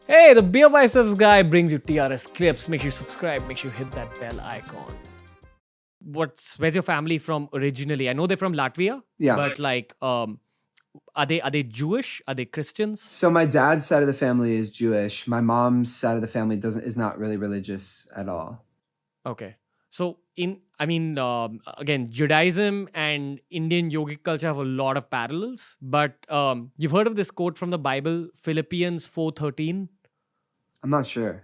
Hey, the BeerBiceps guy brings you TRS clips. Make sure you subscribe. Make sure you hit that bell icon. Where's your family from originally? I know they're from Latvia, Yeah. but like, are they Jewish? Are they Christians? So my dad's side of the family is Jewish. My mom's side of the family is not really religious at all. Okay. So again, Judaism and Indian yogic culture have a lot of parallels. But you've heard of this quote from the Bible, Philippians 4:13. I'm not sure.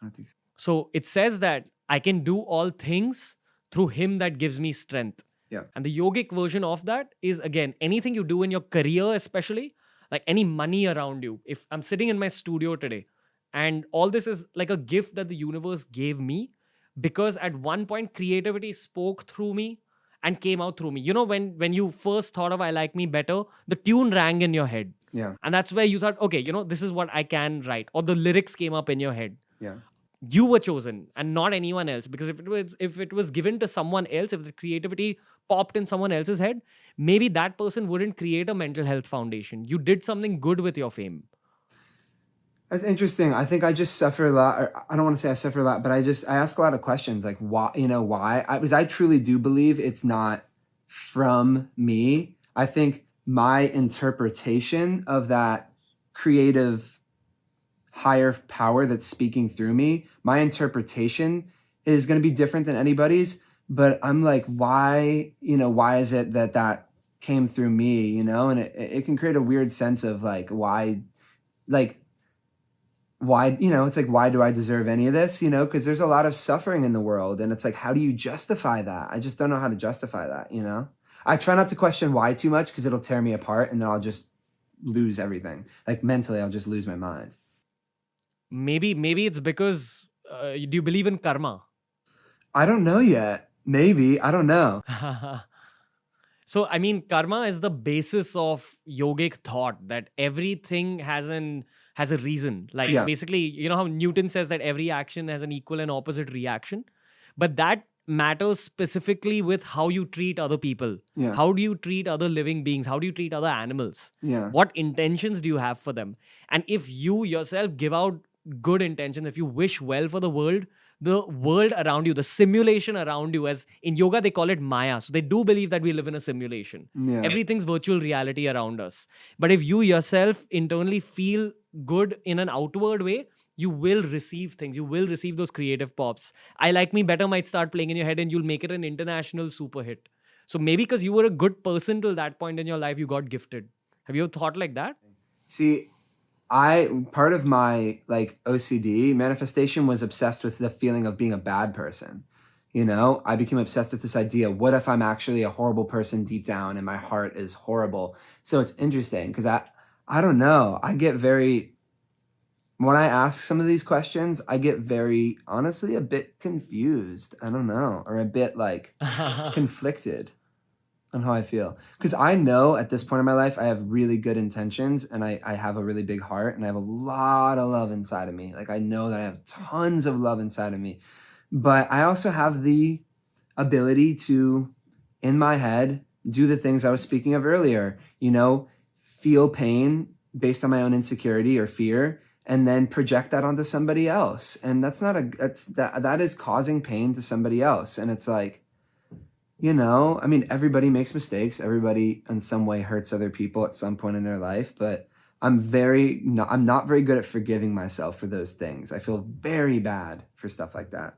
I don't think so. So it says that I can do all things through Him that gives me strength. Yeah. And the yogic version of that is, again, anything you do in your career, especially like any money around you. If I'm sitting in my studio today and all this is like a gift that the universe gave me, because at one point creativity spoke through me and came out through me. You know, when you first thought of I Like Me Better, the tune rang in your head. Yeah. And that's where you thought, okay, this is what I can write. Or the lyrics came up in your head. Yeah. You were chosen and not anyone else, because if it was given to someone else, if the creativity popped in someone else's head, maybe that person wouldn't create a mental health foundation. You did something good with your fame. That's interesting. I think I just suffer a lot. Or I don't want to say I suffer a lot, but I ask a lot of questions like why, why? Because I truly do believe it's not from me. I think my interpretation of that creative higher power that's speaking through me, my interpretation is going to be different than anybody's. But I'm like, why is it that came through me, and it can create a weird sense of like, why, it's like, why do I deserve any of this? Because there's a lot of suffering in the world, and it's like, how do you justify that? I just don't know how to justify that. I try not to question why too much, because it'll tear me apart, and then I'll just lose everything. Like mentally, I'll just lose my mind. Maybe it's because do you believe in karma? I don't know yet. Maybe. I don't know. So I mean, karma is the basis of yogic thought, that everything has a reason. Like, Yeah. basically, you know how Newton says that every action has an equal and opposite reaction, but that matters specifically with how you treat other people. Yeah. How do you treat other living beings? How do you treat other animals? Yeah. What intentions do you have for them? And if you yourself give out good intentions, if you wish well for the world around you, the simulation around you, as in yoga they call it Maya. So they do believe that we live in a simulation. Yeah. Everything's virtual reality around us. But if you yourself internally feel good in an outward way, you will receive things. You will receive those creative pops. I Like Me Better might start playing in your head and you'll make it an international super hit. So maybe because you were a good person till that point in your life, you got gifted. Have you ever thought like that? See, part of my like OCD manifestation was obsessed with the feeling of being a bad person. I became obsessed with this idea. What if I'm actually a horrible person deep down and my heart is horrible? So it's interesting because I don't know. When I ask some of these questions, I get very, honestly, a bit confused. I don't know, or a bit like conflicted on how I feel. Because I know at this point in my life, I have really good intentions and I have a really big heart and I have a lot of love inside of me. Like I know that I have tons of love inside of me. But I also have the ability to, in my head, do the things I was speaking of earlier, feel pain based on my own insecurity or fear, and then project that onto somebody else. And that is causing pain to somebody else. And it's like, everybody makes mistakes. Everybody in some way hurts other people at some point in their life, but I'm not very good at forgiving myself for those things. I feel very bad for stuff like that.